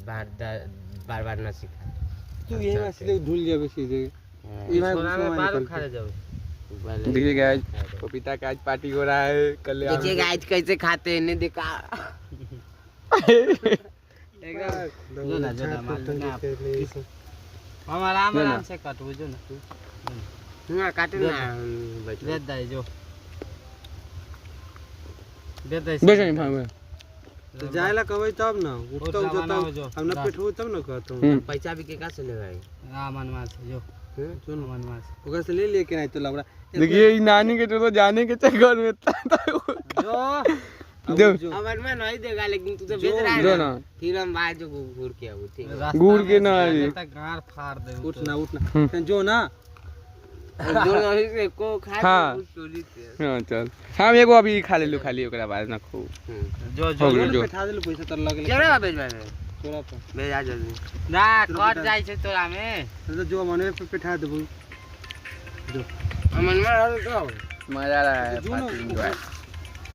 बार बार ना सीखा तू यही में सीधे धुल जाबे सीधे ये में बार खा जाओ। देखिए गाइस पपीता का आज पार्टी हो रहा है कल्याण। देखिए गाइस कैसे खाते हैं, ने देखा जो ना हम आराम से काटो जो ना ना काटे ना दे दे जो दे दे बैठ नहीं भाई तो जायला कहबै तब ना उठतो जो तब हम न पेठो तब न कहतो पैसा भी के का से लेगा हां मनवा से जो सुन मनवा से ओकरा से ले लेके नहीं तो लबड़ा। देखिए ये नानी के तो जाने के चक्कर में जो अमर में नहीं देगा, लेकिन तू तो बेच रहा है ना, फिर हम भाई जो घूर के आऊ ठीक है गुड़ के ना गार फाड़ दे उठना जो ना दोनों से को खा हाँ। चोरी से हां चल हम एगो अभी खा ले लो, खाली ओकरा बाद ना खो जो हो गेलो जो बैठा देलो पैसा तर लगले चलो बेच भाई तोरा पर भेज आ जल्दी ना कट जाय छै तोरा में तो जो मने पे बैठा देबो जो अमन में और तो मजा आ रहा है पार्टी एंजॉय।